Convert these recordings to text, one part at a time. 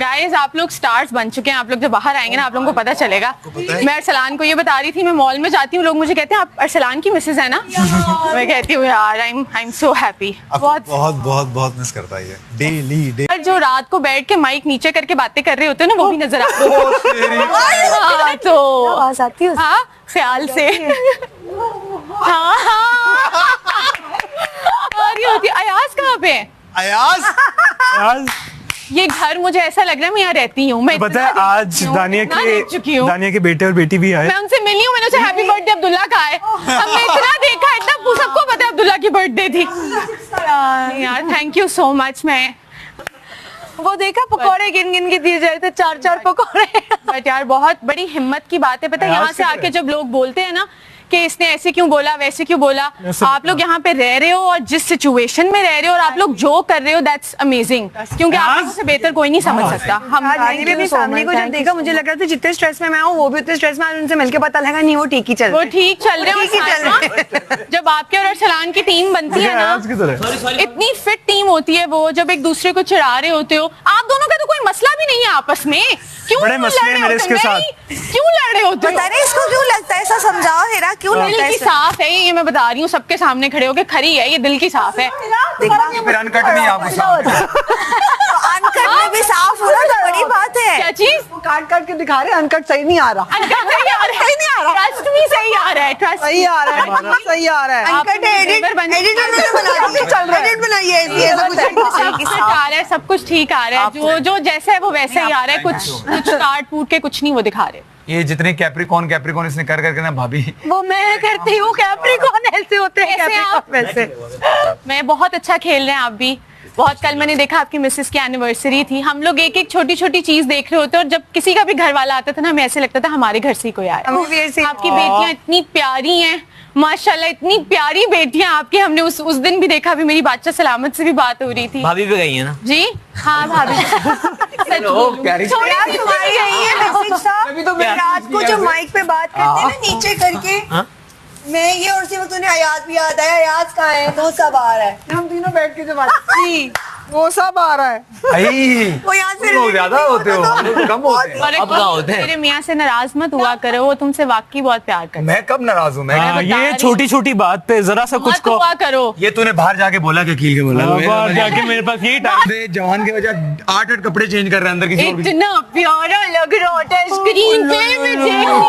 Guys आप लोग stars बन चुके हैं। आप लोग जब बाहर आएंगे ना आप लोगों को पता चलेगा। मैं अरसलान को ये बता रही थी, मैं मॉल में जाती हूँ, लोग मुझे कहते हैं आप अरसलान की मिसेज है ना। मैं कहती हूँ यार आई एम सो हैप्पी। बहुत बहुत बहुत बहुत मिस करता है डेली। जो रात को बैठ के माइक नीचे करके बातें कर रहे होते हैं ना, वो भी नजर आते हैं। तो आवाज आती है हाँ ख्याल से हाँ आ रही होती। अयाज कहाँ पे है? अयाज ये घर मुझे ऐसा लग रहा है मैं यहाँ रहती हूँ। मैं पता है आज दानिया के बेटे और बेटी भी आए। मैं उनसे मिली हूँ, मैंने उसे हैप्पी बर्थडे अब्दुल्ला कहा है। हमने इतना देखा, इतना सबको पता है अब्दुल्ला की बर्थडे थी। यार थैंक यू सो मच। मैं वो देखा पकोड़े गिन गिन के दिए जाए थे, 4-4 पकोड़े। बट यार बहुत बड़ी हिम्मत की बात है। पता है यहाँ से आके जब लोग बोलते हैं ना कि इसने ऐसे क्यों बोला वैसे क्यों बोला, आप लोग यहाँ पे रह रहे हो और जिस सिचुएशन में रह रहे हो और आप लोग जो कर रहे हो दैट्स अमेजिंग, क्योंकि आप लोगों से बेहतर कोई नहीं समझ सकता। हम भी फैमिली को जब देखा मुझे लग रहा था जितने स्ट्रेस में मैं हूँ वो भी उतने स्ट्रेस में, उनसे मिलके पता लगा नहीं वो ठीक ही चल रहे हैं। जब आपके और अरसलान की टीम बनती है ना, इतनी फिट टीम होती है वो, जब एक दूसरे को चिढ़ा रहे होते हो आप दोनों का तो कोई मसला भी नहीं है आपस में, क्यों बड़े मसले हैं मेरे इसके साथ। क्यों लड़ रहे होते हो? बता रहे इसको क्यों लगता है ऐसा, समझाओ हेरा क्यों लगता है? दिल की साफ है ये, मैं बता रही हूँ सबके सामने खड़े होके, खरी है ये, दिल की साफ है। फिर अनकट में अनकट में भी साफ होना तो बड़ी बात है। क्या चीज? काट काट के दिखा रहे हैं, अनकट सही नहीं आ रहा। अनकट सही आ रहा है, नहीं आ रहा। ट्रस्ट मी सही आ रहा है, ट्रस्ट सही आ रहा है, सही आ रहा है। अनकट एडिटर ने बना दिया, चल रहा है, एडिट बनाइए ऐसे सब आ रहा है, सब कुछ ठीक आ रहा है, जो जैसा है वो वैसा ही आ रहा है, कुछ काट फूट के कुछ नहीं वो दिखा रहे। ये जितने कैप्रिकॉर्न इसने कर करके ना भाभी, वो मैं करती हूँ। कैप्रिकॉर्न ऐसे होते हैं, वैसे मैं बहुत अच्छा खेल रहे हैं आप भी बहुत। कल मैंने देखा आपकी मिसेस की एनिवर्सरी थी, हम लोग एक एक छोटी छोटी चीज देख रहे होते और जब किसी का भी घर वाला आता था ना हमें ऐसे लगता था हमारे घर से ही कोई आया। आपकी बेटियां इतनी प्यारी हैं माशाल्लाह, इतनी प्यारी बेटियां आपकी। हमने उस दिन भी देखा, भी मेरी बादशाह सलामत से भी बात हो रही थी। भाभी भी गई है ना जी? हाँ भाभी रात को जो माइक पे बात करते हैं ना नीचे करके, मैं ये और सिर्फ तूने अयाज भी याद आया। अयाज कहाँ है? वो सब आ रहा है, हम तीनों बैठ के जो बात वो सब आ रहा है। वो यहाँ से लोग ज्यादा होते हो, कम होते हैं। अब क्या होते हैं? मेरे मियाँ से नाराज मत हुआ करो, वो तुमसे वाकई बहुत प्यार करते हैं। मैं कब नाराज हूँ? ये छोटी छोटी बात पे जरा सा कुछ मत हुआ करो। ये तूने बाहर जाके बोला कि कील के बोला, बाहर जाके मेरे पास यही टाइम जवान के वजह 8 कपड़े चेंज कर रहे हैं अंदर किसी और की। इतना प्यारा लग रहा होता है स्क्रीन पे, मैं देख रही हूँ।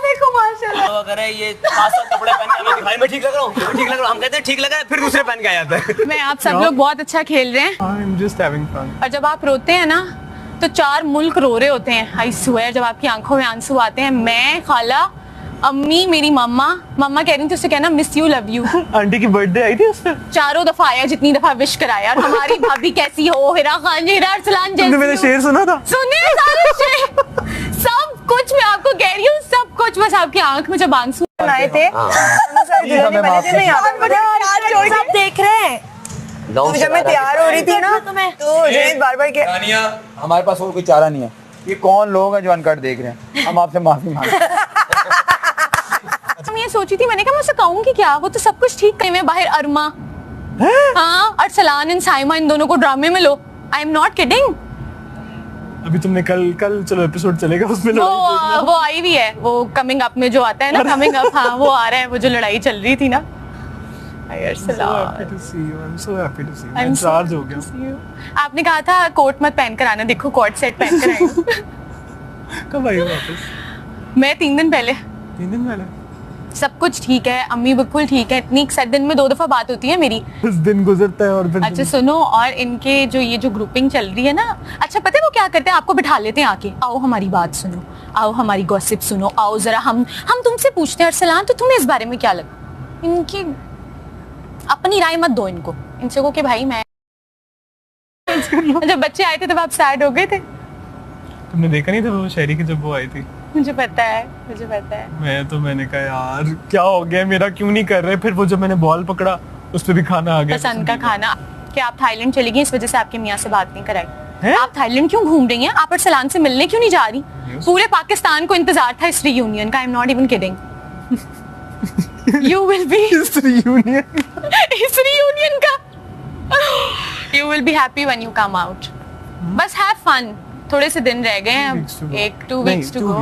देखो माशाल्लाह अगर ये 5-7 कपड़े पहन के हमें दिखाई में ठीक लग रहा हूँ, ठीक लग रहा हूँ, हम कहते हैं ठीक लगा है, फिर दूसरे पहन के आ जाता है। मैं आप सब लोग बहुत अच्छा खेल रहे हैं I'm just having fun. और जब आप रोते हैं ना तो 4 मुल्क रो रहे होते हैं। आई स्वेयर जब आपकी आंखों में आंसू आते हैं, मैं, खाला, अम्मी, मेरी मम्मा कह रही थी उससे कहना miss you, love you. Aunty की बर्थडे आई थी उस पर 4 दफा आया, जितनी दफा विश कराया। और हमारी भाभी कैसी हो, हिरा खान, हिरा अरसलान जैसी मैंने हो। शेर सुना था, सुनिए सारे शेर सब कुछ मैं आपको कह रही हूँ, सब कुछ। बस आपकी आंख में जब आंसू आए थे सब देख रहे हैं। तो जब मैं तैयार हो रही थी ना तो जुनैद बार-बार के हमारे पास और कोई चारा नहीं है। ये कौन लोग हैं जो अनकट देख रहे हैं? हम आपसे माफी मांगते हैं। मैं ये सोची थी, मैंने कहा मैं उसे कहूंगी क्या, वो तो सब कुछ ठीक करे में बाहर अरमा, हाँ अरसलान एंड साइमा इन दोनों को ड्रामे में लो। I am not kidding. अभी तुमने कल चलो एपिसोड चलेगा उसमें वो आई भी है, वो कमिंग अप में जो आता है ना, कमिंग अप, हाँ वो आ रहा है, वो जो लड़ाई चल रही थी ना। आपने कहा था कोट मत पहन कर आना, देखो कोट सेट पहन कर आई। कब आई वापस? मैं 3 दिन पहले। 3 दिन पहले? सब कुछ ठीक है, अम्मी बिल्कुल ठीक है। इतनी 7 दिन में 2 दफा बात होती है मेरी। उस दिन गुजरता है और फिर अच्छा सुनो, और इनके जो ग्रुपिंग चल रही है ना, अच्छा पता है वो क्या करते हैं, आपको बिठा लेते हैं आके, आओ हमारी बात सुनो, आओ हमारी गॉसिप सुनो, आओ जरा हम तुमसे पूछते हैं अरसलान तो तुम्हें इस बारे में क्या लगा। इनकी अपनी राय मत दो इनको, इनसे को कि भाई मैं जब बच्चे आए थे तब आप सैड हो गए थे। तुमने देखा नहीं था वो शायरी की जब वो आई थी? मुझे पता है। मैंने कहा यार क्या हो गया मेरा, क्यों नहीं कर रहे? फिर वो जब मैंने बॉल पकड़ा उस पे भी खाना आ गया, पसंद का खाना। कि आप थाईलैंड चली गई इस वजह से आपके मियाँ से बात नहीं कराई। आप थाईलैंड क्यों घूम रही हैं? आप अरसलान से मिलने क्यों नहीं जा रही? पूरे पाकिस्तान को इंतजार था इस रीयूनियन का। आई am not even kidding. You will be इस रियूनियन का You will be happy when you come out. बस have fun. थोड़े से दिन रह गए हैं, 2 weeks to go.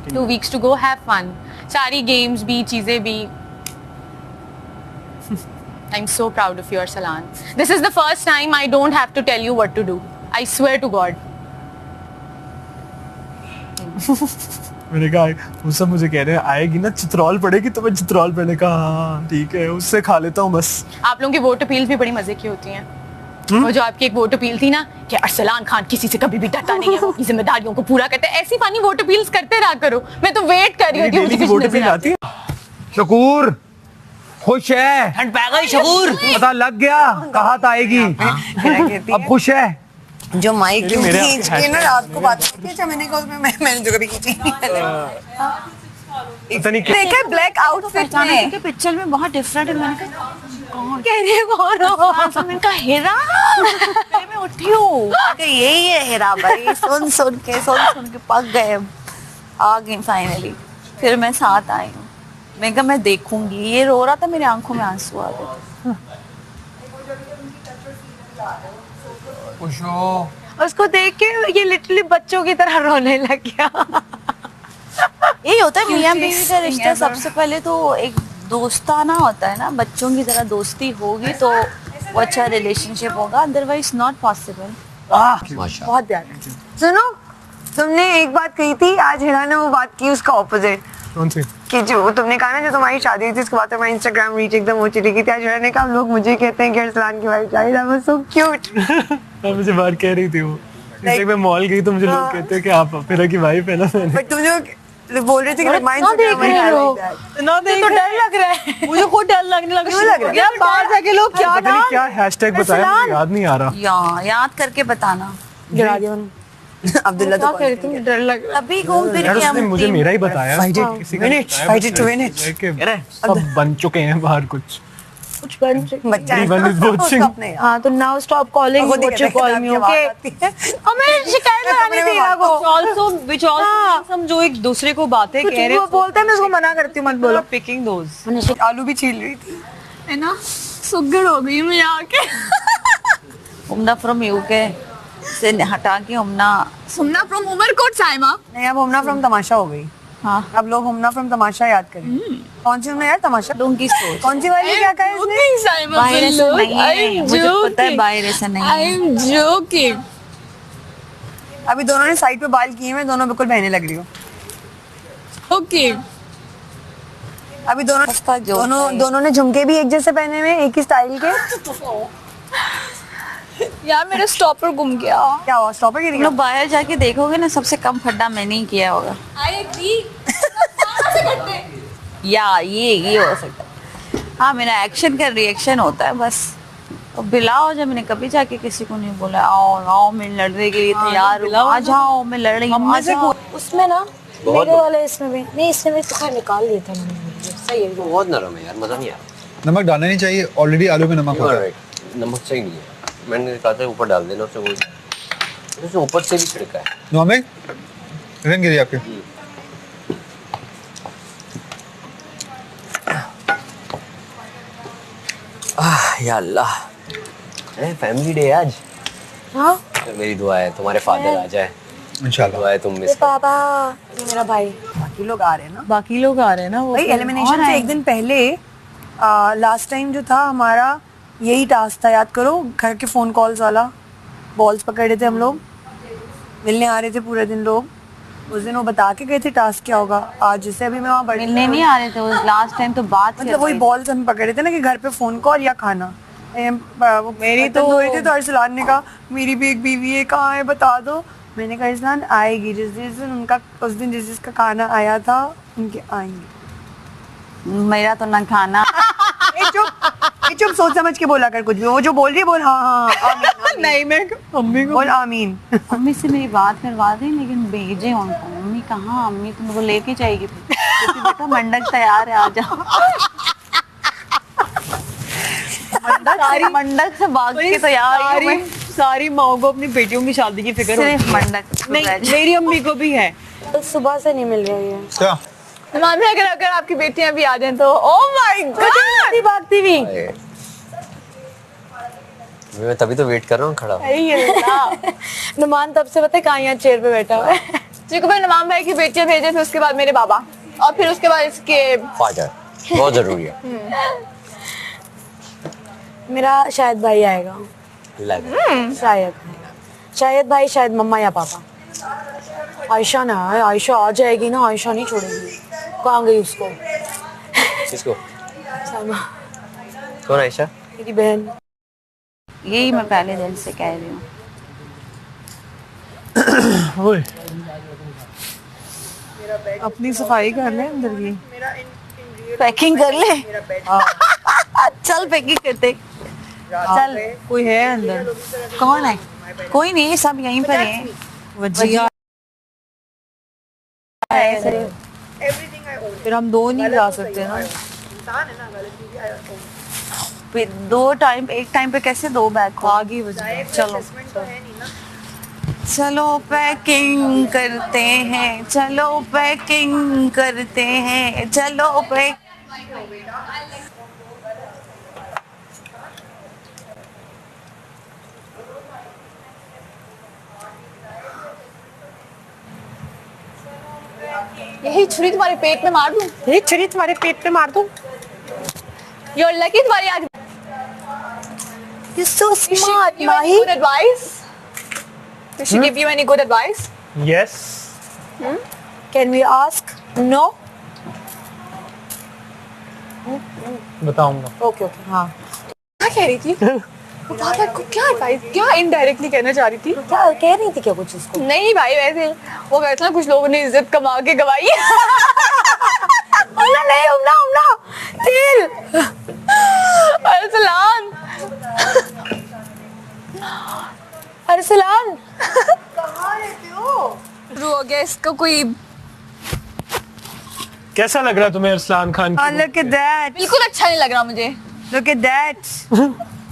2 weeks to go. Have fun. सारी games भी, चीजें भी. I'm so proud of you, Arsalan. This is the first time I don't have to tell you what to do. I swear to God. मैंने कहा वो सब मुझे कह रहे हैं आएगी ना चित्रौल पड़ेगी तो मैं चित्रौल पहने कहा हाँ ठीक है उससे खा लेता हूँ बस। आप लोगों की वोट अपील भी बड़ी मजे की होती हैं। वो जो आपकी एक वोट अपील थी ना कि अरसलान खान किसी से कभी भी डरता नहीं है, वो अपनी जिम्मेदारियों को पूरा करता है, ऐसी फनी वोट अपील्स करते रहा करो। मैं तो वेट कर रही हूँ डेली की वोट अपील आती है। शकूर खुश है? ठंड पै गई शकूर, पता लग गया कहाँ आएगी। अब खुश है? जो माइक मेरे खींच के ना रात को बात करती है। अच्छा मैंने कहा उसमें मैंने जो कभी खींची पता नहीं देखा ब्लैक आउटफिट में के पिक्चर में बहुत डिफरेंट है। मैंने कहा कह रही है कौन हो? मैंने कहा हेरा। मैं उठी हूँ, यही है हेरा भाई। सुन सुन के पक गए, आ गई फाइनली। फिर मैं साथ आई हूँ, मैं कहा मैं देखूंगी। ये रो रहा था, मेरी आंखों में आंसू आ गए। उसको देख के ये लिटरली बच्चों की तरह रोने लग गया। यही होता है मियां बीवी का रिश्ता। सबसे पहले तो एक दोस्ताना होता है ना, बच्चों की तरह दोस्ती होगी तो वो अच्छा रिलेशनशिप होगा, अदरवाइज नॉट पॉसिबल। बहुत ध्यान है। सुनो, तुमने एक बात कही थी, आज हिना ने वो बात की उसका ऑपोजिट। कौन सी? कि जो तुमने कहा ना जो तुम्हारी शादी हुई थी उसके बाद तुम्हारी इंस्टाग्राम रीच एकदम हो चुकी थी। आज हिना ने कहा लोग मुझे कहते हैं कि अरसलान की वाइफ चाहिए। That was so cute. मुझे बात कह रही थी वो, जैसे मैं मॉल गई तो मुझे लोग कहते हैं कि आप मेरा की वाइफ है ना। बट तुम जो बोल रहे थे कि माइंड से देख रहे हो ना, देख तो डर लग रहा है मुझे, खुद डर लगने लगा। क्यों लग रहा है? यार बाहर जाके लोग क्या पता नहीं क्या हैशटैग बताया मुझे याद नहीं आ रहा। याद करके बताना। गिरा दिया अब्दुल्ला तो कह रही थी डर लग रहा अभी घूम फिर यार के उसने हम मुझे मेरा ही बताया। Fight it. किसी का Win it. बताया Fight it to मुझे। win it. कि सब बन चुके हैं बाहर कुछ। कुछ बन बच्चा है। Everyone is watching. उसको अपने हाँ तो नाउ स्टॉप कॉलिंग वो what you call me, okay? हमें शिकायत लगानी थी ना को। which also हम जो एक दूसरे को बातें कह रहे वो बोलता है मैं उसको मना करती हूँ मत बोलो। Picking those. आलू भी छील रही थी। है ना, सुगर हो गई मैं यहाँ के। उमना फ्रॉम यूके से हटा के उमना फ्रॉम उमरकोट साइमा। नहीं अब हमना फ्रॉम तमाशा हो गई। हाँ अब लोग हमना फ्रॉम तमाशा याद करें। कौन सी हमने यार तमाशा? डोंकी सोच। कौन सी वाली? क्या कहा इसने? बाहर ऐसा नहीं है, मुझे पता है बाहर ऐसा नहीं है। जोकिंग। अभी दोनों ने साइड पे बाल किए हैं, दोनों बिल्कुल बहने लग रही हो। ओके। अभी दोनों ने झुमके भी एक जैसे पहने हुए, एक ही स्टाइल के। यार मेरा स्टॉपर गुम गया। क्या हुआ? स्टॉपर गिर तुम गया? लोग बाहर जाके देखोगे ना, सबसे कम खड्डा मैंने ही किया होगा। या ये हो सकता है। हाँ मेरा एक्शन का रिएक्शन होता है बस। तो बिलाओ, जब मैंने कभी जाके किसी को नहीं बोला आओ आओ मैं लड़ने के लिए तैयार हूँ, आ जाओ मैं लड़ रही हूँ, आ जाओ। उसमें ना मेरे वाले इसमें भी नहीं, इसमें भी तो खैर निकाल लिया था मैंने। सही है। बहुत नरम है यार, मजा नहीं आ रहा। नमक डालना नहीं चाहिए, ऑलरेडी आलू में नमक होता है। नमक सही नहीं है, मैंने कहा था ऊपर डाल देना उसे, वो उसे ऊपर से भी छिड़का है। नमक रंग गिरी आपके। या अल्लाह, फैमिली डे आज। हाँ मेरी दुआ है तुम्हारे फादर आ जाए, इंशाल्लाह। दुआ है तुम मिस पापा, ये मेरा भाई। बाकी लोग आ रहे हैं ना। बाकी लोग आ रहे हैं ना वो। भाई एलिमिनेशन से एक दिन पहले लास्ट टाइम जो था हमारा यही टास्क था, याद करो, घर के फोन कॉल्स वाला। बॉल्स पकड़ रहे थे हम लोग, मिलने आ रहे थे पूरे दिन लोग। उस दिन वो बता के गए थे टास्क क्या होगा। आज जैसे अभी मैं वहाँ मिलने नहीं आ रहे थे उस लास्ट टाइम, तो बात मतलब वही बॉल्स हम पकड़ रहे थे ना कि घर पे फोन कॉल या खाना। मेरी तो हो रही थी तो अरसलान ने कहा मेरी भी एक बीवी है, कहाँ है बता दो। मैंने कहा अरसलान आएगी जिस दिन उनका, उस दिन जिस जिसका खाना आया था उनके आएंगे। मेरा तो ना खाना। चुप सोच समझ के बोला कर कुछ भी। वो जो बोल रही है बोल हाँ हाँ आमीन, आमीन। नहीं मैं मम्मी को बोल आमीन। मम्मी से मेरी बात करवा दी, लेकिन भेजे उनको। मम्मी कहाँ? अम्मी तुमको लेके जाएगी क्योंकि बेटा मंडक तैयार है, आ जाओ। मंडक से भाग के तैयार हूँ मैं। सारी माओ को अपनी बेटियों की शादी की फिक्र होती सिर्फ है। मंडक नहीं मेरी अम्मी को भी है। सुबह से नहीं मिल रही है। क्या मामी अगर आपकी बेटियां भी आ जाएं तो ओह माय गॉड, भागती हुई। मैं तभी तो वेट कर रहा हूँ खड़ा। नुमान तब से पता है कहाँ यहाँ चेयर पे बैठा हुआ है। क्योंकि मैं नुमान भाई की बेटियां भेजे थे, उसके बाद मेरे बाबा, और फिर उसके बाद इसके फादर बहुत जरूरी है। मेरा शायद भाई आएगा, शायद भाई, शायद मम्मा या पापा। आयशा ना है, आयशा आ जाएगी ना, आयशा नहीं छोड़ेगी। कहाँ गई उसको? किसको? सलमा, कौन आयशा? मेरी बहन। यही मैं पहले दिन से कह रही हूँ। ओए अपनी सफाई कर ले अंदर की। पैकिंग कर ले। चल पैकिंग करते। चल, कोई है अंदर? कौन है? कोई नहीं, सब यहीं पर हैं। वजिया फिर हम दो नहीं जा सकते ना। फिर एक टाइम पे कैसे दो बैग को? आगे वजिया चलो। चलो पैकिंग करते हैं, चलो पैकिंग करते हैं, चलो पैक। यही छुरी तुम्हारे पेट में मार दूं? ये छुरी तुम्हारे पेट पे मार दूं? You're lucky तुम्हारी आज। You're so smart, Give you any Mahi. good advice? Did she give you any good advice? Yes Can we ask? No? बताऊंगा। Okay, okay. हाँ। क्या कह रही थी? वो पापा को क्या एडवाइस, क्या इनडायरेक्टली कहना चाह रही थी? क्या कह रही थी क्या कुछ उसको? नहीं भाई, वैसे वो कहते ना कुछ लोगों ने इज्जत कमा के गवाई। उमना नहीं, उमना तेल। अरसलान, अरसलान शुरू हो गया इसका कोई। कैसा लग रहा है तुम्हें अरसलान खान की? Look at that. बिल्कुल अच्छा नहीं लग रहा मुझे। Look at that.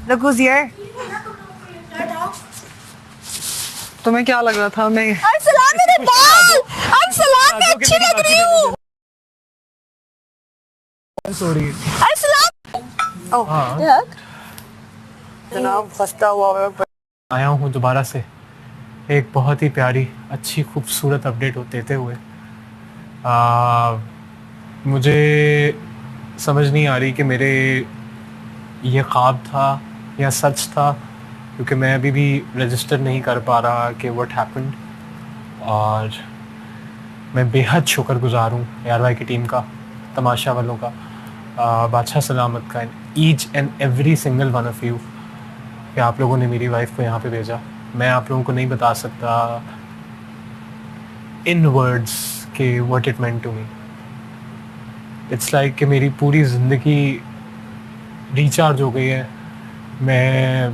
Look who's here. तुम्हें क्या लग रहा था? मैं अरसलान मेरे बाल, अरसलान मैं अच्छी लग रही हूँ। सॉरी। अरसलान जनाब फंसता हुआ आया हूँ दोबारा से एक बहुत ही प्यारी अच्छी खूबसूरत अपडेट देते हुए। मुझे समझ नहीं आ रही कि मेरे ये ख्वाब था या सच था, क्योंकि मैं अभी भी रजिस्टर नहीं कर पा रहा कि व्हाट हैपेंड। और मैं बेहद शुक्रगुजार हूँ यार भाई की टीम का, तमाशा वालों का, बादशाह सलामत का, each and every single one of you कि आप लोगों ने मेरी वाइफ को यहाँ पे भेजा। मैं आप लोगों को नहीं बता सकता इन वर्ड्स कि what it meant to me. It's like कि मेरी पूरी ज़िंदगी रिचार्ज हो गई है। मैं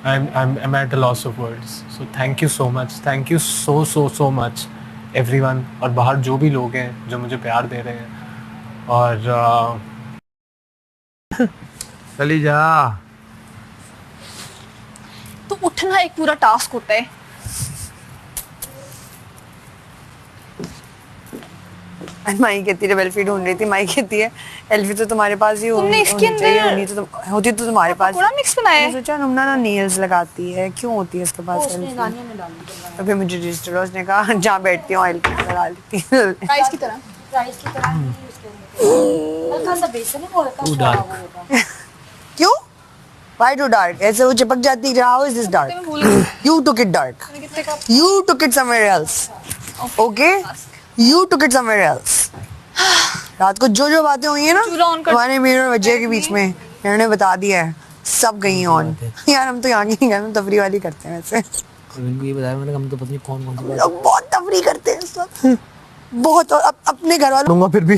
I am at a loss of words. So thank you so much, thank you so much everyone. और बाहर जो भी लोग हैं जो मुझे प्यार दे रहे हैं। और चली जा। तो उठना एक पूरा टास्क होता है। माई कहती है, जब एल्फी ढूंढ रही थी, माई कहती है एल्फी तो तुम्हारे पास ही तुमने इसके अंदर होती तो तुम्हारे पास। पूरा मिक्स बनाया है। मैंने सोचा नुमना ना नेल्स लगाती है, क्यों होती है इसके पास एल्फी? तो फिर मुझे रजिस्टर, उसने कहा जहाँ बैठती हूँ एल्फी लगा लेती हूँ। राइस की तरह। राइस की तरह हल्का सा बेसन है, वो हल्का सा होगा। क्यों? Why too dark? ऐसे वो चिपक जाती है। How is this dark? You took it dark. You took it somewhere else. Okay? You took it somewhere else. रात को जो बातें हुई है ना तुम्हारे मेरे और वजह के बीच में, इन्होंने बता दिया है, सब गई ऑन। यार हम तो यहाँ की नहीं गए, हम तफरी वाली करते हैं वैसे। इनको ये बताया मैंने, हम तो पता नहीं कौन कौन सी लोग बहुत तफरी करते हैं सब, बहुत। और अपने घर वालों फिर भी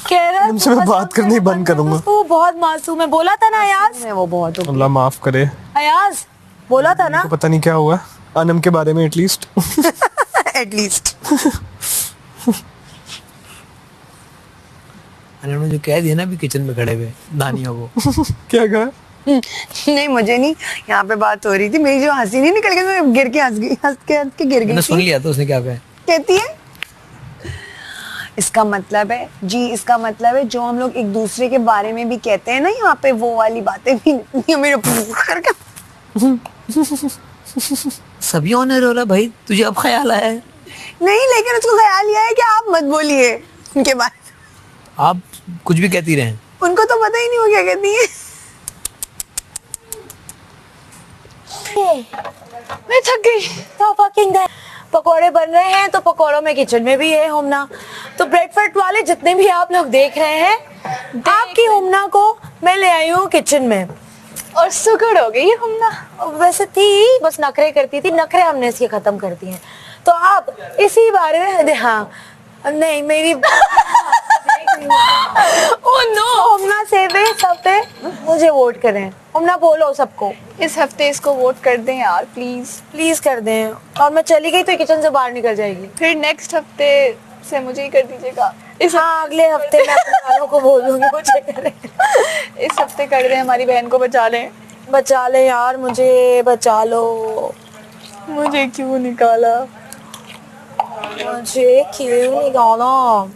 कह रहा तुमसे मैं बात करनी बंद करूंगा। वो बहुत मासूम है, बोला था ना अयाज। वो बहुत अल्लाह माफ करे। अयाज बोला था ना। तो पता नहीं क्या हुआ अनम के बारे में, एटलीस्ट एटलीस्ट उन्होंने जो कह दिया ना अभी किचन में खड़े हुए दानियों को। क्या कहा? नहीं मुझे नहीं, यहाँ पे बात हो रही थी, मेरी जो हंसी नहीं निकल गई, मैं गिर के हंस के गिर गई। मैंने सुन लिया तो उसने क्या कहा? कहती है इसका मतलब है जी, इसका मतलब है जो हम लोग एक दूसरे के बारे में भी कहते हैं ना यहाँ पे, वो वाली बातें भी नहीं मेरे करके। सभी ऑनर हो रहा भाई, तुझे अब ख्याल आया है? नहीं, लेकिन उसको ख्याल ये है कि आप मत बोलिए उनके बारे में। आप कुछ भी कहती रहे, उनको तो पता ही नहीं वो क्या कहती है। मैं थक गई। तो fucking that। पकोड़े बन रहे हैं तो पकोड़ों में किचन में भी है हुमना। तो ब्रेकफास्ट वाले जितने भी आप लोग देख रहे हैं, आपकी हुमना को मैं ले आई हूँ किचन में। और सुगड़ हो गई हुमना। वैसे थी, बस नखरे करती थी, नखरे हमने इसके खत्म कर दिए हैं। तो आप इसी बारे में, हाँ नहीं मेरी ओह नो, हुमना से भी सब पे मुझे वोट करें। हुमना बोलो सबको, इस हफ्ते इसको वोट कर दें यार, प्लीज। प्लीज कर दें। और मैं चली गई तो किचन से बाहर निकल जाएगी। फिर नेक्स्ट हफ्ते से मुझे ही कर दीजिएगा। हाँ, अगले हफ्ते मैं अपने वालों को बोल दूंगी मुझे करें। इस हफ्ते कर दें, हमारी बहन को बचा लें। बचा ले यार, मुझे बचा लो। मुझे क्यों निकाला? मुझे क्यों निकाला?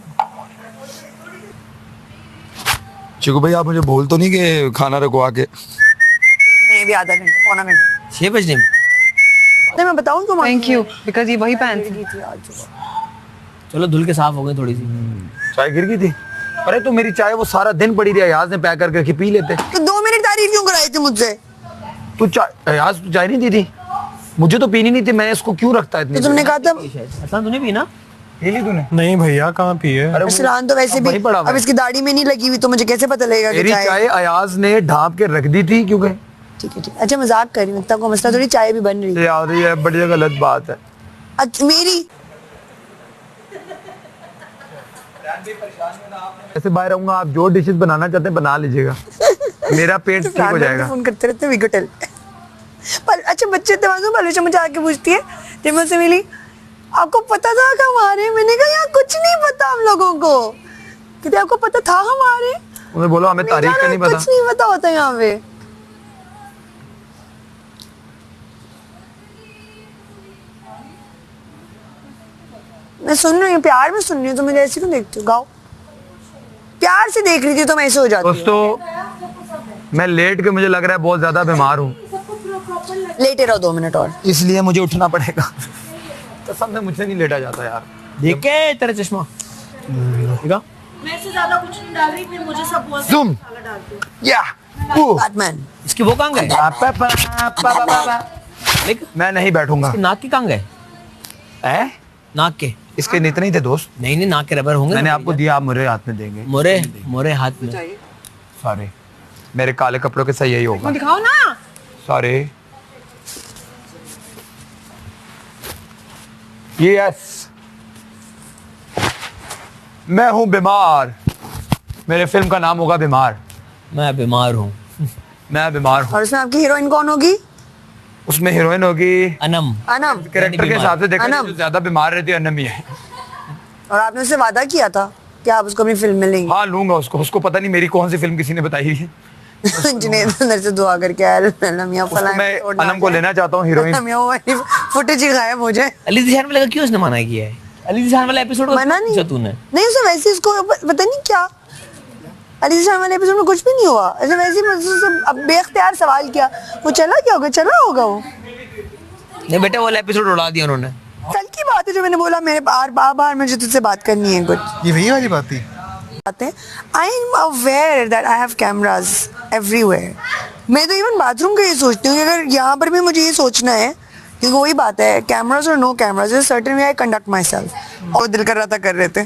चिकू भाई आप मुझे बोल तो नहीं कि खाना रखवा के? नहीं, भी आधा घंटा, पौना घंटा। 6 बजने में। नहीं, मैं बताऊँ तो थैंक यू, बिकॉज ये वही पहनती। चलो धुल के साफ हो गए थोड़ी सी। चाय गिर गई थी। अरे तो मेरी चाय वो सारा दिन पड़ी रही, अयाज ने पैक करके रखी, पी लेते। तो 2 मिनट तारीफ क्यों कराई थी मुझसे? तू चाय, अयाज तू चाय नहीं दी थी? मुझे तो पीनी नहीं थी, मैं इसको क्यों रखता इतनी? तो तुमने कहा था। असल तूने पी ना? पी ली तूने? नहीं भैया, कहाँ पिए? अरे असलान तो वैसे भी वही पड़ा हुआ अब इसकी दाढ़ी में नहीं लगी हुई, तो मुझे कैसे पता लगेगा कि मेरी चाय अयाज ने ढांप के रख दी थी, क्योंकि ठीक है ठीक। अच्छा मजाक कर रही हूँ, इतना को मसला थोड़ी, चाय भी बन रही है। यार ये बड़ी गलत बात है। अच्छा मेरी ऐसे बाहर रहूंगा, आप जो डिशेस बनाना चाहते हैं बना लीजिएगा, मेरा पेट ठीक हो जाएगा। फोन करते रहते वी गटल। पर अच्छा बच्चे तवाज़ुन पलूशा मुझे आके पूछती है जब मैं उससे मिली, आपको पता था कि हमारे? मैंने कहा यार कुछ नहीं पता हम लोगों को। कहते आपको पता था हमारे? उन्होंने बोला हमें तारीख का नहीं पता। कुछ नहीं पता होता यहाँ पे। मैं सुन रही हूँ, प्यार में सुन रही हूँ, तो मुझे ऐसे क्यों देखती हो? गाओ, प्यार से देख रही थी तो मैं ऐसे हो जाती हूँ। दोस्तों मैं लेट के मुझे लग रहा है बहुत ज्यादा बीमार हूँ, लेटे रहो 2 मिनट और। इसलिए मुझे उठना पड़ेगा। कसम से मुझसे नहीं लेटा जाता यार। देख के तेरा चश्मा देखा? मैं से ज्यादा कुछ नहीं डाल रही, फिर मुझे सब बोल Zoom. या बैटमैन। इसकी वो कहाँ गए? देख, मैं नहीं बैठूंगा। इसके नाक के कहाँ गए? है नाक के? इसके इतने ही थे दोस्त, नहीं नहीं, नाक के रबर होंगे। मैंने आपको दिया, आप मेरे हाथ में देंगे। मोरे मोरे हाथ में। सॉरी, मेरे काले कपड़ों के सही यही होगा। दिखाओ ना। सॉरी। यस, मैं हूं बीमार, मेरे फिल्म का नाम होगा बीमार। मैं बीमार हूँ। मैं बीमार हूँ। और उसमें आपकी हीरोइन कौन होगी? उसमें हीरोइन होगी अनम। अनम। कैरेक्टर के हिसाब से देखा जाए अनम। जो ज्यादा बीमार रहती है अनम ही है। और आपने उससे वादा किया था कि आप उसको अपनी फिल्म में लेंगे। हाँ लूंगा उसको, उसको पता नहीं मेरी कौन सी फिल्म किसी ने बताई है। जुनैद अंदर से दुआ करके आया, अनम या उसको मैं अनम को लेना चाहता हूँ हीरोइन। अनम या वो वाली फुटेज ही गायब हो जाए। अली दिशान वाले का क्यों उसने मना किया है? अली दिशान वाला एपिसोड मना नहीं तूने? नहीं, उसे वैसे इसको पता नहीं क्या अली शाह वाले एपिसोड में कुछ भी नहीं हुआ। ऐसे वैसे ही उससे बेख्तियार सवाल किया, वो चला क्या होगा? चला होगा वो। नहीं बेटा, वाला एपिसोड उड़ा दिया उन्होंने। कल की बात है जो मैंने बोला, मेरे बार मुझे तुझसे बात करनी है कुछ। ये वही वाली बात थी। I am aware that I have cameras everywhere. मैं तो इवन बाथरूम का ये सोचती हूँ कि अगर यहाँ पर भी मुझे ये सोचना है, क्योंकि वही बात है, कैमराज और no cameras, certain way I conduct myself. और दिल कर रहा था कर रहे थे।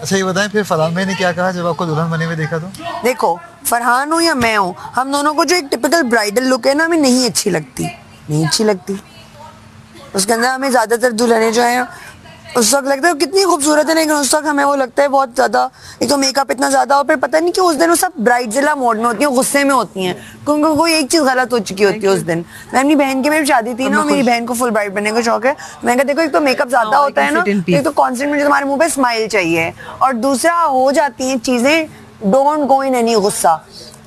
अच्छा ये बताएं फिर फरहान भाई ने क्या कहा जब आपको दुल्हन बने हुए देखा तो? देखो फरहान हो या मैं हूँ, हम दोनों को जो एक टिपिकल ब्राइडल लुक है ना, हमें नहीं अच्छी लगती, नहीं अच्छी लगती। उसके अंदर हमें ज़्यादातर दुल्हनें जो हैं उस वक्त लगता है कितनी खूबसूरत है, लेकिन उस वक्त हमें वो लगता है बहुत ज़्यादा, एक तो मेकअप इतना ज़्यादा, और फिर पता नहीं कि उस दिन वो सब ब्राइडजिला मोड में होती हैं, गुस्से में होती हैं, क्योंकि कोई एक चीज़ गलत हो चुकी होती है उस दिन। मैं अपनी बहन की मेरी शादी थी ना, मेरी बहन को फुल ब्राइड बनने का शौक है। मैंने कहा देखो एक तो मेकअप ज़्यादा होता है ना, एक तो कॉन्स्टेंट मुझे तुम्हारे मुँह पर स्माइल चाहिए, और दूसरा हो जाती हैं चीज़ें डोंट गो इन एनी गुस्सा,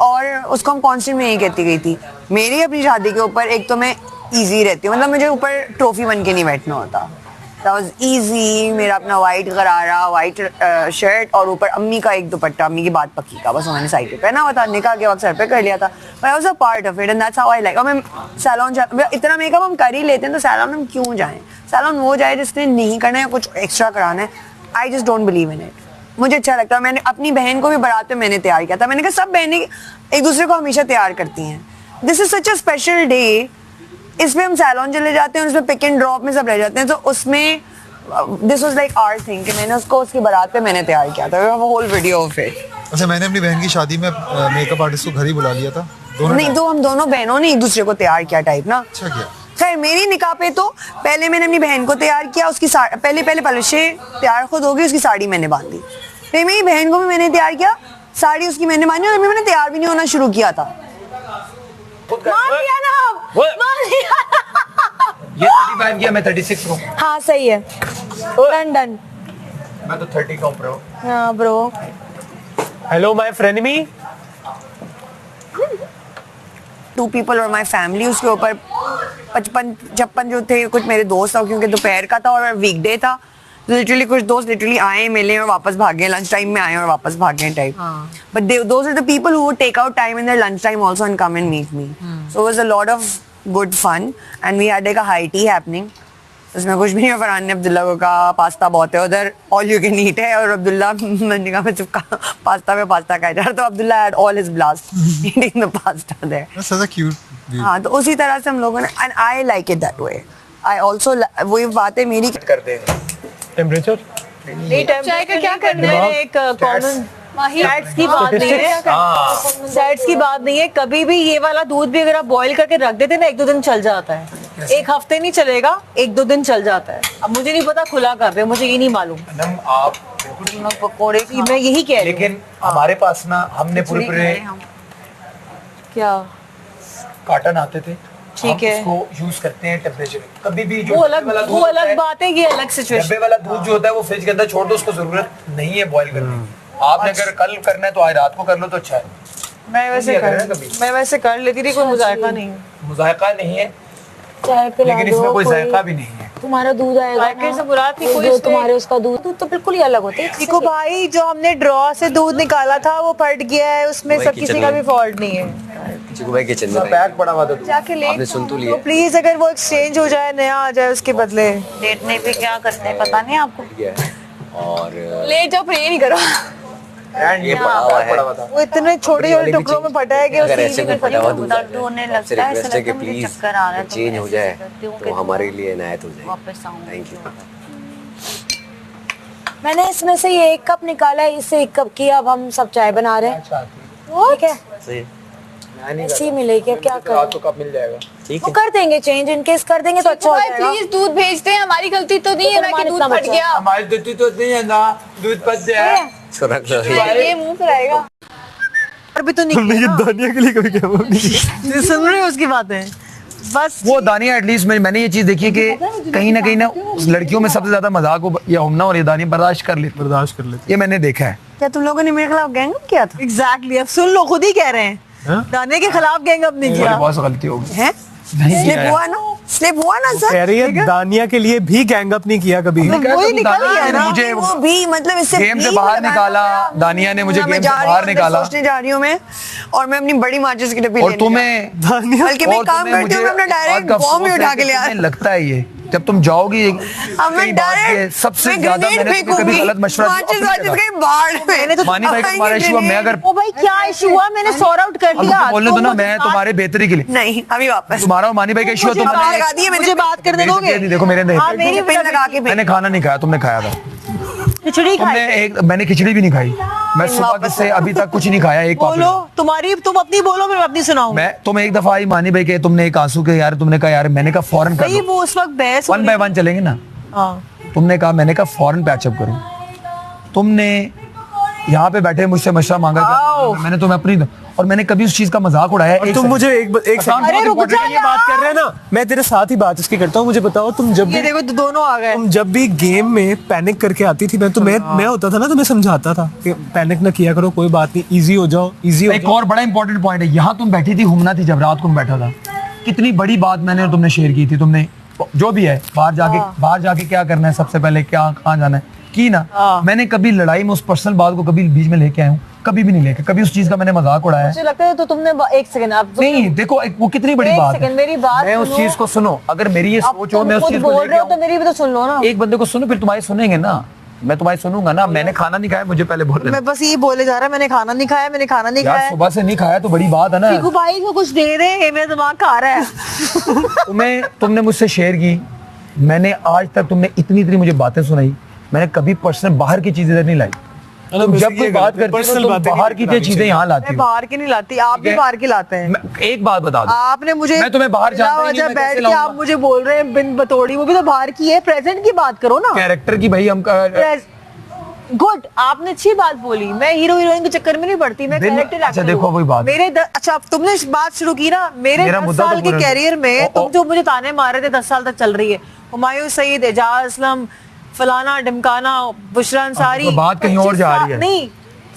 और उसको हम कॉन्स्टेंट में यही कहती गई थी। मेरी अपनी शादी के ऊपर एक तो मैं ईजी रहती हूँ, मतलब मुझे ऊपर ट्रॉफी बन के नहीं बैठना होता, That was easy. मेरा अपना वाइट गरारा, वाइट शर्ट और ऊपर अम्मी का एक दुपट्टा, अम्मी की बात पक्की का, बस मैंने साइड पे पहना हुआ था, निकाह के वक्त सर पे कर लिया था. But I was a part of it and that's how I like. और मैं सैलून इतना मेकअप हम कर ही लेते हैं तो सैलून हम क्यों जाएं? सैलून वो जाए जिसने नहीं करना है, कुछ एक्स्ट्रा कराना है. I just don't believe in it. मुझे अच्छा लगता है. मैंने अपनी बहन को भी बारात पे मैंने तैयार किया था. मैंने कहा सब बहनें एक दूसरे को हमेशा तैयार करती हैं. This is such a special day. इसमें हम सैलून चले जाते हैं, उसमें पिक एंड ड्रॉप में सब रह जाते हैं. तो उसमें this was like our thing कि मैंने उसको उसकी बारात पे मैंने तैयार किया था. Whole video of it. अच्छा, मैंने अपनी बहन की शादी में मेकअप आर्टिस्ट को घर ही बुला लिया था. नहीं तो हम दोनों बहनों ने एक दूसरे को तैयार किया टाइप ना. अच्छा किया. खैर मेरी निकाह पे तो पहले मैंने अपनी बहन को तैयार किया, उसकी पहले पलशे तैयार खुद हो गई, उसकी साड़ी मैंने बांधी. फिर मेरी बहन को भी मैंने तैयार किया, साड़ी उसकी मैंने बांधी और मैंने तैयार भी नहीं होना शुरू किया था. मान लिया ना आप, मान लिया. ये 35 किया, मैं 36 हूँ. हाँ सही है. डन. मैं तो 30 का हूँ ब्रो. हाँ bro. Hello my frenemy. 2 people और माई फैमिली. उसके ऊपर 55 जो थे कुछ मेरे दोस्त था, क्योंकि दोपहर का था और वीकडे था. लिटरली कुछ दोस्त लिटरली आए, मिले और वापस भाग गए. लंच टाइम में आए और वापस भाग गए type. But those are the people who would take out time in their lunch time also and come and meet me. So it was a lot of good fun and we had like a high tea happening. उसमें कुछ भी नहीं. फरहान ने अब्दुल्ला को कहा pasta बहुत है उधर, ऑल यू कैन ईट है. और अब्दुल्ला मैंने कहा मैं चुपका पास्ता पे पास्ता खाया जा रहा. तो Abdullah had all his blast eating the pasta there. That's such a cute view. हाँ, तो उसी तरह से हम लोगों ने and I like it that way. I also वही बात है मेरी. करते हैं टेम्परेचर. चाय का क्या करना है? एक कॉमन सैट्स की बात नहीं है. सैट्स की बात नहीं है. कभी भी ये वाला दूध भी अगर आप बॉईल करके रख देते ना, 1-2 दिन चल जाता है. एक हफ्ते नहीं चलेगा, 1-2 दिन चल जाता है. अब मुझे नहीं पता खुला कर रहे, मुझे ये नहीं मालूम. आप पकौड़े की मैं यही कह रही हूँ. लेकिन हमारे पास ना हमने पूरे क्या कार्टन आते थे. ठीक है, उसको यूज करते हैं टेम्परेचर. कभी भी वो अलग बात है. ये अलग सिचुएशन. डब्बे वाला दूध जो होता है वो फ्रिज के अंदर छोड़ दो, उसको जरूरत नहीं है बॉईल करने की. आपने अगर कल करना है तो आज रात को कर लो तो अच्छा है. मैं वैसे कर लेती थी. कोई मुजायका नहीं है. मुजायका नहीं है, चाय पिला लेकिन दो. इसमें कोई जायका भी नहीं है. तुम्हारा दूध आएगा जायके से मुराद थी कोई जो तुम्हारे उसका दूध तो बिल्कुल ही अलग होते हैं. देखो भाई, जो हमने ड्रॉ से दूध निकाला था वो फट गया है. उसमें सब किसी का भी फॉल्ट नहीं है. चिकू भाई किचन में पैक पड़ा हुआ था दूध. जाके ले. आपने सुन तो लिया. तो प्लीज अगर वो एक्सचेंज हो जाए, नया आ जाए उसके बदले. लेटने पे क्या करते हैं पता नहीं आपको. और ले जाओ, प्रे नहीं करो. ये पड़ा हुआ है. वो इतने छोटे छोटे टुकड़ों में फटा है कि अगर उसकी ऐसे में फटा हुआ दूध दर्द होने लगता है. ऐसा रिक्वेस्ट है कि लगता है मुझे प्लीज चक्कर आ रहा है. चेंज हो जाए तो हमारे लिए इनायत हो जाए. वापस आऊं. Thank you. मैंने इसमें से ये 1 कप निकाला है, इससे 1 कप की अब हम सब चाय बना रहे हैं. ठीक है, सही. ऐसी मिलेगी. अब क्या करें, तो कब मिल जाएगा? ठीक वो है. कर देंगे चेंज. इनकेस कर देंगे तो अच्छा हो जाएगा. प्लीज दूध भेजते हैं. हमारी गलती तो नहीं है ना कि दूध इतना फट बचा. गया. हमारी गलती तो नहीं है ना, दूध पच गया. इसको रख दो. ये मुंह पर आएगा. भी तो हमने ये दानिया के लिए कभी क्या बोला नहीं. सुन रहे हो उसकी बातें. बस वो दानिया एटलीस्ट मैंने ये चीज देखी है कि कहीं ना उस लड़कियों में सबसे ज्यादा मजाक वो ये हमना और ये दानिया बर्दाश्त कर लेते. ये मैंने देखा है. क्या तुम लोगों ने मेरे खिलाफ गैंगअप किया था? एग्जैक्टली. अब सुन लो, खुद ही कह रहे हैं. दाने के खिलाफ गैंगअप नहीं किया. बहुत गलती होगी. है स्लिप हुआ ना सर. कह रही है दानिया के लिए भी गैंगअप नहीं किया कभी. वही निकल गया ना. मुझे वो भी मतलब इससे गेम से बाहर निकाला. दानिया ने मुझे गेम से बाहर निकाला. सोचने जा रही हूँ मैं, और मैं अपनी बड़ी माचिस की डब्बी और तुम्हें बल्कि मैं काम करती हूँ, मैं अपना डायरेक्ट बॉम्ब ही उठा के ले आ. लगता है ये जब तुम जाओगी सबसे ज्यादा मैंने तो कभी गलत मशवरा मानी भाई तुम्हारा इशू. मैं अगर ओ भाई क्या इशू हुआ? मैंने सॉर्ट आउट कर दिया. बोलने दो ना, मैं तुम्हारे बेहतरी के लिए. नहीं अभी वापस तुम्हारा और मानी भाई का इशू है. मुझे बात करने दोगे? देखो मेरे मेरी पेन लगा के मैंने खाना नहीं खाया, तुमने खाया था. खिचड़ी खाई. मैंने खिचड़ी भी नहीं खाई. मैं सुबह से अभी तक कुछ नहीं खाया. एक बोलो तुम्हारी, तुम अपनी बोलो, मैं अपनी सुनाऊं. मैं तुम एक दफा आई मानी भाई के, तुमने एक आंसू के यार, तुमने कहा यार, मैंने कहा फौरन कर. वो उस वक्त बहस 1 by 1 चलेंगे ना. तुमने कहा, मैंने कहा फौरन पैचअप करूं. तुमने यहाँ पे बैठे मुझसे मशवरा मांगा. मैंने तुम्हें अपनी और मैंने कभी उस चीज का मजाक उड़ाया. तुम मुझे एक बात कर रहे हैं ना, मैं तेरे साथ ही बात इसकी करता हूँ. मुझे बताओ, तुम जब भी देखो तो दोनों आ गए. तुम जब भी गेम में पैनिक करके आती थी, मैं होता था ना, तो मैं समझाता था कि पैनिक ना किया करो, कोई बात नहीं, इजी हो जाओ, इजी हो जाओ. एक और बड़ा इंपॉर्टेंट पॉइंट है, यहाँ तुम बैठी थी, हुमना थी जब रात को मैं बैठा था. कितनी बड़ी बात मैंने और तुमने शेयर की थी. तुमने जो भी है, बाहर जाके क्या करना है, सबसे पहले क्या कहाँ जाना है की ना। मैंने कभी लड़ाई में उस पर्सनल बात को कभी बीच में लेके आया हूँ? कभी भी नहीं लेके, कभी उस चीज का मैंने मजाक उड़ाया है? मुझे लगता है तो तुमने एक सेकंड आप नहीं, देखो वो कितनी बड़ी बात है। मेरी बात मैं उस चीज को सुनो, अगर मेरी ये सोच हो, मैं उस चीज को बोल रहे हो तो मेरी भी तो सुन लो ना। एक बंदे को सुनो, फिर तुम्हारी सुनेंगे ना, मैं तुम्हारी सुनूंगा ना। मैंने खाना नहीं खाया, मुझे पहले बोल रहे। मैं बस ये बोले जा रहा, मैंने खाना नहीं खाया, मैंने खाना नहीं खाया। सुबह से नहीं खाया तो बड़ी बात है ना। चीकू भाई को कुछ दे रहे हैं, मेरा दिमाग खा रहा है। तुमने मुझसे शेयर की, मैंने आज तक तुमने इतनी मुझे बातें सुनाई, मैंने कभी पर्सनल बाहर की चीजें इधर नहीं लाई। तुम जब कोई बात करते हो तुम बाहर की चीजें यहाँ लाती हो। बाहर की नहीं लाती, आप भी बाहर की लाते हैं। एक बात बता दो, आपने मुझे, मैं तुम्हें बाहर जानता ही नहीं, मैं बैठ कैसे के आप मुझे बोल रहे हैं बिन बतौड़ी, वो भी तो बाहर की है। प्रेजेंट की बात करो ना, कैरेक्टर की। भाई हम गुड, आपने अच्छी बात बोली। मैं हीरो हीरोइन के चक्कर में नहीं पड़ती, मैं कैरेक्टर अच्छा देखो वही बात मेरे अच्छा तुमने बात शुरू की ना, मेरे 10 साल के कैरियर में तुम जो मुझे ताने मारे थे 10 साल तक चल रही है। हुमायूं सईद, एजाज असलम, फलाना ढिमकाना, बुशरा अंसारी, बात कहीं और जा रही है। नहीं,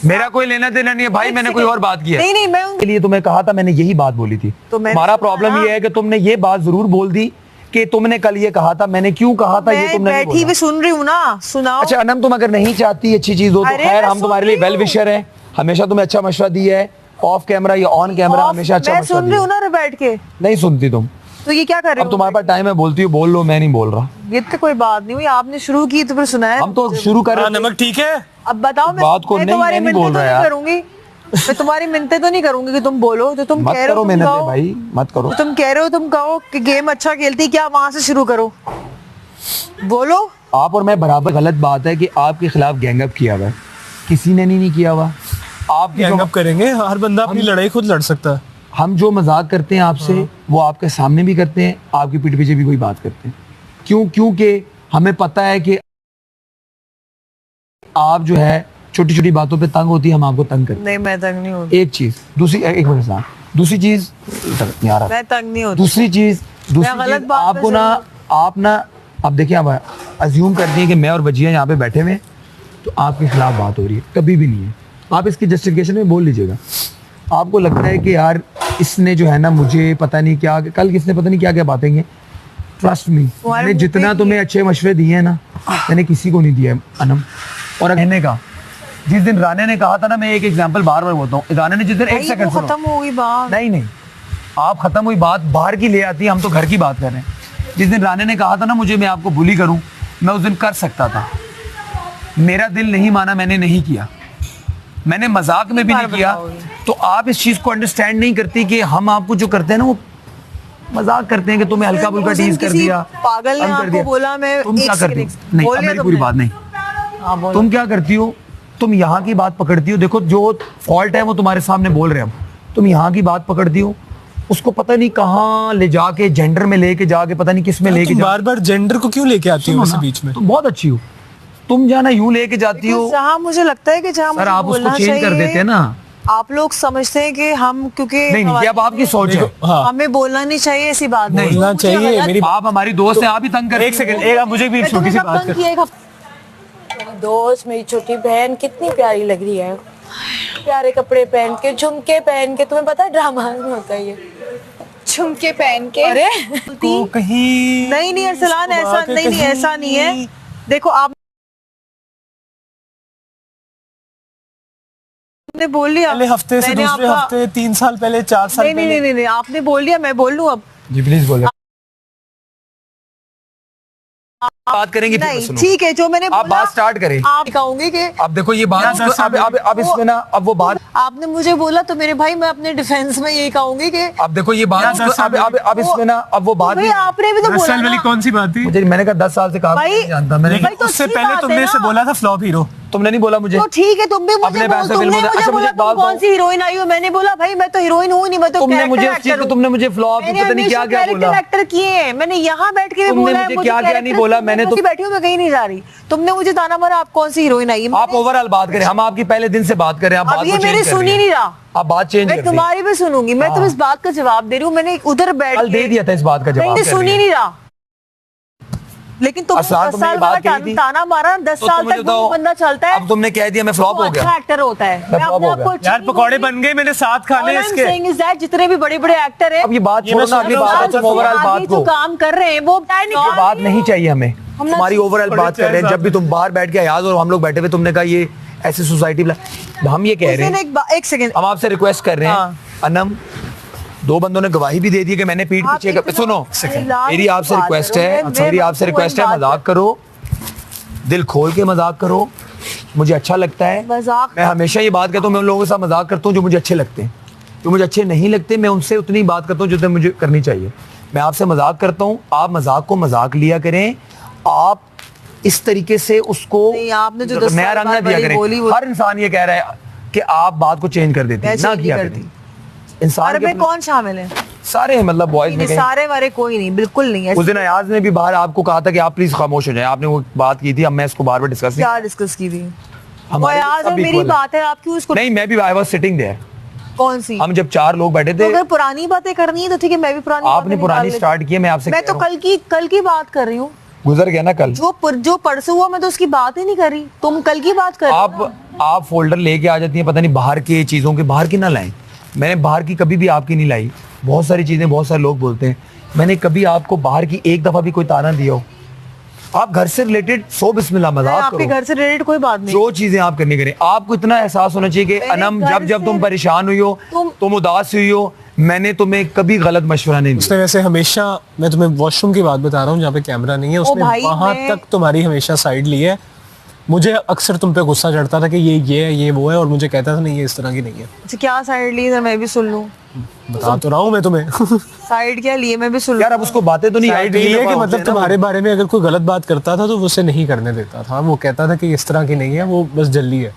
मेरा कोई लेना देना नहीं है भाई, मैंने कोई और बात की है। नहीं मैं उनके लिए तुम्हें कहा था, मैंने यही बात बोली थी। हमारा प्रॉब्लम ये है कि तुमने ये बात जरूर बोल दी कि तुमने कल ये कहा था। मैंने क्यों कहा था ये तुमने बैठी भी सुन रही हूँ ना, सुनाओ। अच्छा अनम, तुम अगर नहीं चाहती अच्छी चीज हो तो खैर, हम तुम्हारे लिए वेल विशर हैं, हमेशा तुम्हें अच्छा मशवरा दिया है, ऑफ कैमरा या ऑन कैमरा हमेशा अच्छा मशवरा दिया। सुन रही हूँ ना बैठ के। नहीं सुनती तुम तो ये क्या कर रहे हो? अब तुम्हारे पास टाइम है, बोलती हो बोल लो, मैं नहीं बोल रहा। ये तो कोई बात नहीं हुई, आपने शुरू की तो फिर सुनाया। हम तो शुरू कर रहे हैं। नमक ठीक है, अब बताओ। बात को नहीं बोल रहा यार, करूंगी मैं तुम्हारी मिन्नतें तो नहीं करूंगी कि तुम बोलो जो तुम कह रहे हो। मत करो भाई, मत करो। तुम कह रहे हो, तुम कहो कि गेम अच्छा खेलती, क्या वहां से शुरू करो, बोलो। आप और मैं बराबर। गलत बात है कि आपके खिलाफ गैंगअप किया हुआ है, किसी ने नहीं किया हुआ। आप गैंगअप करेंगे, हर बंदा अपनी लड़ाई खुद लड़ सकता है। हम जो मजाक करते हैं आपसे, वो आपके सामने भी करते हैं, आपकी पीठ पीछे भी कोई बात करते हैं। क्योंकि हमें पता है कि आप जो है छोटी छोटी बातों पे तंग होती है, हम आपको तंग करते हैं। नहीं, मैं तंग नहीं होती। एक चीज, एक मिनट साहब, दूसरी चीज मैं तंग नहीं होती। दूसरी चीज आपको ना, आप ना, अब देखिए, आप अज्यूम करती है कि मैं और वजिया यहाँ पे बैठे हुए, तो आपके खिलाफ बात हो रही है, कभी भी नहीं है। आप इसकी जस्टिफिकेशन में बोल लीजिएगा। आपको लगता है कि यार इसने जो है ना, मुझे पता नहीं क्या, कल किसने पता नहीं क्या क्या बातें की। ट्रस्ट मी, मैंने जितना तुम्हें अच्छे मशवरे दिए हैं ना, मैंने किसी को नहीं दिया है अनम। और कहने का, जिस दिन राने ने कहा था ना, मैं एक एग्जांपल बार बार बोलता हूँ, राने ने जिस दिन, एक सेकंड खत्म हो गई बात। नहीं, आप खत्म हुई बात बाहर की ले आती है, हम तो घर की बात कर रहे हैं। जिस दिन राने ने कहा था ना मुझे, मैं आपको बुली करूं, मैं उस दिन कर सकता था, मेरा दिल नहीं माना, मैंने नहीं किया, मैंने मजाक में भी नहीं किया। तो आप इस चीज को अंडरस्टैंड नहीं करती कि हम आपको जो करते हैं ना, वो मजाक करते हैं कि तुम्हें हल्का फुल्का टीज कर दिया, पागल ने आपको बोला। मैं तुम क्या करती हो? नहीं, अब मेरी पूरी बात नहीं। तुम क्या करती हो? तुम यहाँ की बात पकड़ती हो। देखो, जो फॉल्ट है वो तुम्हारे सामने बोल रहे हैं हम। तुम यहाँ की बात पकड़ती हो, उसको पता नहीं कहाँ ले जाके, जेंडर में लेके जाके, पता नहीं किस में लेके जाके। बार बार जेंडर को क्यों लेके आती हो इस बीच में? तुम बहुत अच्छी हो, तुम जाना यूं लेके जाती हो। जहाँ मुझे लगता है कि जहाँ सर आप उसको चेंज कर देते हैं ना। आप लोग समझते हैं कि हम, क्योंकि नहीं, ये अब आपकी सोच है। हमें बोलना नहीं चाहिए, ऐसी बात नहीं बोलना चाहिए। मेरी आप हमारी दोस्त हैं, आप ही तंग कर। एक सेकंड, एक आप मुझे भी एक छोटी सी बात कर। दोस्त, मेरी छोटी बहन कितनी प्यारी लग रही है, प्यारे कपड़े पहन के, झुमके पहन के। तुम्हें पता है ड्रामा होता है ये, झुमके पहन के। अरे कहीं नहीं अरसलान, ऐसा नहीं, ऐसा नहीं है। देखो, आपने बोल लिया पहले हफ्ते से दूसरे हफ्ते, 3 साल पहले, 4 साल पहले। नहीं, आपने बोल लिया, मैं बोल लूं अब? जी प्लीज बोलो। बात करेंगे, नहीं ठीक है, जो मैंने आप बात स्टार्ट करें। आप कहूंगी कि अब देखो ये बात, अब इसमें ना, अब वो बात आपने मुझे बोला तो मेरे भाई, मैं अपने डिफेंस में यही कहूंगी कि अब देखो ये बात, अब इसमें ना, अब वो बात, आपने भी तो बोला ना। कौन सी बात थी? मुझे, मैंने कहा 10 साल से काम नहीं जानता मैंने। उससे पहले तुमने से बोला था फ्लॉप हीरो, तुमने नहीं बोला मुझे। तो ठीक है, तुम भी मुझे बोला तुम कौन सी हीरोइन आई हो। मैंने बोला भाई मैं तो हीरोइन हूँ नहीं, मैं तो तुमने मुझे उस चीज को, तुमने मुझे फ्लॉप पता नहीं क्या क्या बोला, एक्टर किए हैं। मैंने यहाँ बैठ के तुमने मुझे क्या क्या नहीं बोला। मैंने तो बैठी हूँ, मैं कहीं नहीं जा रही। तुमने मुझे ताना मारा, आप कौन सी हीरोइन आई। आप ओवरऑल बात करें, हम आपकी पहले दिन से बात करें, आप बात ये मेरी सुन ही नहीं रहा। आप बात चेंज मैं तुम्हारी भी सुनूंगी। मैं तो इस बात का जवाब दे रही हूँ, मैंने उधर बैठ दे दिया था इस बात का जवाब, सुन ही नहीं रहा। लेकिन तुम असलान, 10 तुमने साल ये बात वाला कही थी। ताना मारा, 10 तो साल तुम मुझे तक बताओ, वो बंदा चलता है। अब तुमने कह दिया मैं फ्लॉप हो गया। अच्छा एक्टर होता है। मैं flop हो गया। यार पकौड़े बन गए, मैंने 7 खाने हैं इसके। जितने भी बड़े बड़े एक्टर हैं, अब ये बात ये छोड़ो मैं ना, अगली सोच रहा बात हूँ, है, तुम ओवरऑल बात जो को, काम कर रहे हैं वो ये बात नहीं चाहिए हमें, हमारी ओवरऑल बात कर रहे हैं। जब भी तुम बाहर बैठ के याद और हम लोग बैठे हुए, तुमने कहा ये ऐसी सोसाइटी, हम ये कह रहे हैं, एक सेकंड, हम आपसे रिक्वेस्ट कर रहे हैं, अनम 2 बंदों ने गवाही भी दे दी कि मैंने पीठ पीछे सुनो, मेरी आपसे रिक्वेस्ट है, मेरी आपसे रिक्वेस्ट है, मजाक करो, दिल खोल के मजाक करो, मुझे अच्छा लगता है। मैं हमेशा ये बात कहता हूँ, मैं उन लोगों के साथ मजाक करता हूँ जो मुझे अच्छे लगते हैं, जो मुझे अच्छे नहीं लगते मैं उनसे उतनी बात करता हूँ जितनी मुझे करनी चाहिए। मैं आपसे मजाक करता हूँ, आप मजाक को मजाक लिया करें, आप इस तरीके से उसको आपने जो 10 नया साल रंग ना बाद दिया करें। बोली हर इंसान ये कह रहा है कि आप बात को चेंज कर देते हैं, ना किया करते इंसान के। कौन शामिल है? सारे मतलब बॉयज में सारे वाले कोई नहीं, बिल्कुल नहीं है। उस दिन अयाज ने भी बाहर आपको कहा था कि आप प्लीज खामोश हो जाएं, आपने वो बात की थी, अब मैं इसको बार बार डिस्कस क्या डिस्कस की थी? हमारे अयाज सब और मेरी equal है। बात है, आप क्यों इसको? नहीं, मैं भी आई वाज सिटिंग देयर। कौन सी? हम जब 4 लोग बैठे तो थे, अगर पुरानी बातें करनी है तो ठीक है, मैं भी पुरानी आपने बातें पुरानी निकाल लेती स्टार्ट की है, मैं आपसे मैं कह तो रहा हूं। कल की बात कर रही हूँ। गुजर गया ना कल, जो परसों हुआ मैं तो उसकी बात ही नहीं कर रही, तुम कल की बात कर रही हो। आप फोल्डर लेके आ जाती हैं, पता नहीं बाहर की चीजों के, बाहर की ना लाएं। मैंने बाहर की कभी भी आपकी नहीं लाई। बहुत सारी चीजें बहुत सारे लोग बोलते हैं, मैंने कभी आपको बाहर की एक दफा भी कोई ताना दिया हो? आप घर से रिलेटेड सो बिस्मिल्लाह मजाक आपके करो, घर से रिलेटेड कोई बात नहीं। जो चीजें आप करनी करें। आपको इतना एहसास होना चाहिए कि अनम घर जब जब तुम से- परेशान हुई हो, तुम उदास हुई हो, मैंने तुम्हें कभी गलत मशवरा नहीं दिया। उसने वैसे हमेशा, मैं तुम्हें वॉशरूम की बात बता रहा हूँ जहाँ पे कैमरा नहीं है, उसने भाई, वहां तक तुम्हारी हमेशा साइड ली है। मुझे अक्सर तुम पे गुस्सा चढ़ता था कि ये है, ये वो है, और मुझे कहता था नहीं ये इस तरह की नहीं है। अच्छा, क्या साइड ली है मैं भी सुन लूं? बता तो रहा हूँ मैं तुम्हें। साइड क्या लिए मैं भी सुन यार अब उसको बातें तो नहीं साइड आई ये है कि मतलब तुम्हारे बारे में अगर कोई गलत बात करता था तो वो उसे नहीं करने देता था। वो कहता था कि इस तरह की नहीं है, वो बस जल्दी है।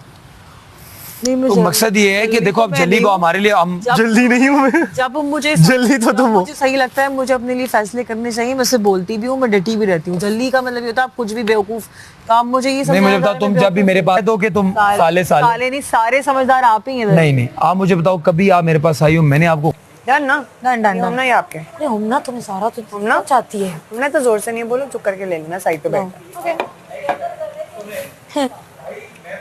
नहीं, तो मकसद ये है कि देखो अब जल्दी को हमारे लिए हम जल्दी नहीं हूँ मैं, जब मुझे जल्दी तो तुम हो। मुझे सही लगता है, मुझे अपने लिए फैसले करने चाहिए, मैं उससे बोलती भी हूँ, मैं डटी भी रहती हूँ। जल्दी का मतलब ये होता है आप कुछ भी बेवकूफ काम, मुझे ये नहीं, मुझे बताओ तुम जब भी मेरे पास, तो कि तुम साले साले नहीं, सारे समझदार आप ही हैं। नहीं, आप मुझे बताओ कभी आप मेरे पास आई हो, मैंने आपको डन ना, डन डन हमना ये आपके, अरे हमना तुम्हें सारा तो हमना चाहती है। हमने तो जोर से नहीं बोलो, चुप करके ले लेना साइड पे बैठ।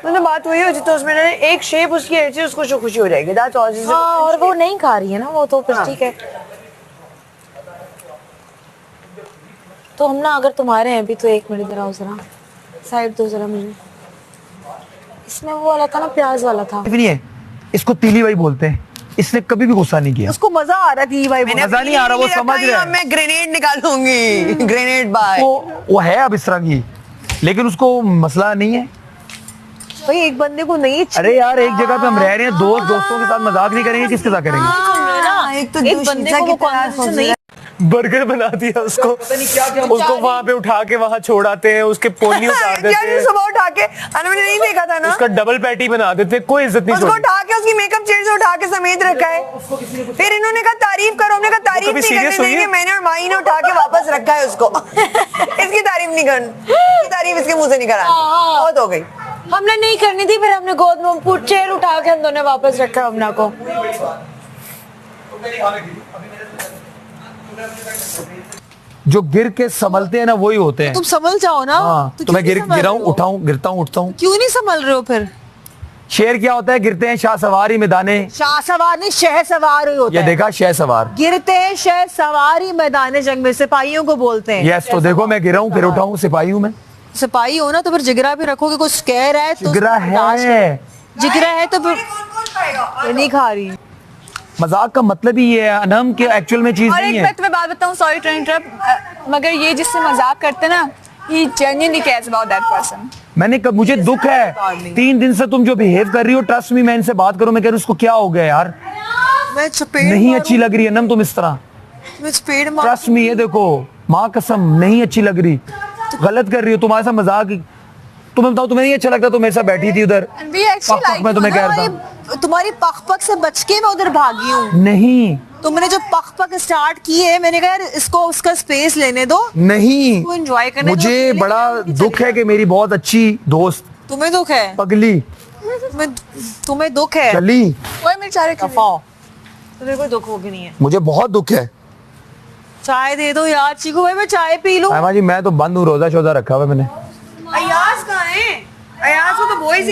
मतलब बात हुई हो तो उसमें एक शेप उसकी ऐसी, उसको जो खुशी हो जाएगी। That's all. हाँ, और वो नहीं खा रही है ना, वो तो फिर ठीक है। तो हम ना अगर तुम्हारे हैं भी तो 1 मिनट जरा जरा साइड दो जरा मुझे। इसमें वो वाला था ना, प्याज वाला था। नहीं है, इसको तीली भाई बोलते हैं। इसने कभी भी गुस्सा नहीं किया, उसको मजा आ रहा थी भाई, मजा नहीं आ रहा, वो समझ रहा है। मैं ग्रेनेड निकालूंगी, ग्रेनेड बाय। वो है अब इस तरह की, लेकिन उसको मसला नहीं है। भाई एक बंदे को नहीं। अरे यार एक जगह पे हम रह रहे हैं, दोस्तों के साथ मजाक नहीं करेंगे, किसके साथ करेंगे? एक तो एक बंदे को वो कॉन्वर्सेशन नहीं। बर्गर बना दिया उसको, उसको वहां पे उठा के वहां छोड़ आते हैं, उसके पोनी उतार देते हैं, सुबह उठा के मैंने नहीं देखा था ना, उसका डबल पैटी बना देते, कोई इज्जत नहीं उसको छोड़ती। उठा के उसकी मेकअप चेयर से उठा के समेत रखा है। फिर इन्होंने कहा तारीफ करो, हमने कहा तारीफ कभी नहीं serious करनी हुई है? चाहिए, मैंने और माई ने उठा के वापस रखा है उसको। इसकी तारीफ नहीं करनी, इसकी तारीफ इसके मुंह से नहीं करानी, बहुत हो गई। हमने नहीं करनी थी, फिर हमने गोद में चेयर उठा के हम दोनों वापस रखा हमना को। जो गिर के संभलते हैं ना वही होते हैं। तुम संभल जाओ ना। हाँ, तो मैं गिरा हूँ, उठाऊं, गिरता हूँ, उठता हूँ। क्यों नहीं संभल रहे हो फिर? शेर क्या होता है? गिरते हैं शाह सवारी मैदाने, शाह सवार नहीं, शह सवार ही होता ये है। देखा, शह सवार। गिरते हैं शह सवारी मैदान जंग में, सिपाहियों को बोलते हैं। यस, तो देखो मैं गिरा हूँ फिर उठाऊं, सिपाही हूँ मैं। सिपाही हो ना तो फिर जिगरा भी रखोगे, कुछ कह रहा है तो जिगरा है, जिगरा है तो फिर ये नहीं खा रही। मजाक का मतलब ही ये है अनम कि एक्चुअल में चीज और नहीं एक है। मैं तुम्हें बात बताऊं, सॉरी टू इंटरप्ट, मगर ये जिससे मजाक करते ना, he genuinely cares about that person. मैंने कब, मुझे दुख है 3 दिन से तुम जो बिहेव कर रही हो, ट्रस्ट मी, मैं इनसे बात करूं, मैं कह रही हूं उसको क्या हो गया यार, मैं चपेट नहीं अच्छी लग रही है नम तुम इस तरह, मैं चपेट मार। ट्रस्ट मी, ये देखो माँ कसम नहीं अच्छी लग रही, गलत कर रही हो, तुम्हारे साथ मजाक, तुम्हें बताओ तुम्हें नहीं अच्छा लगता, तुम मेरे साथ बैठी थी उधर, And we actually like मैं तुम्हें कह रहा था तुम्हारी पख पख से बच के मैं उधर भागी हूँ। नहीं, तुमने जो पख पख स्टार्ट की है, मैंने कहा यार इसको उसका स्पेस लेने दो, नहीं, इसको एंजॉय करने दो। मुझे बड़ा दुख है कि मेरी बहुत अच्छी दोस्त तुम्हें दुख है? पगली तुम्हें दुख है? चली, कोई मेरे चारे दफाओ, तुम्हें कोई दुख हो भी नहीं है। मुझे बहुत दुख है। चाय दे दो यार चीकू भाई, मैं चाय पी लूं। आयमा जी मैं तो बंद हूँ, रोजा शोजा रखा हुआ है मैंने। अयाज कहाँ है? अयाज को तो वो ही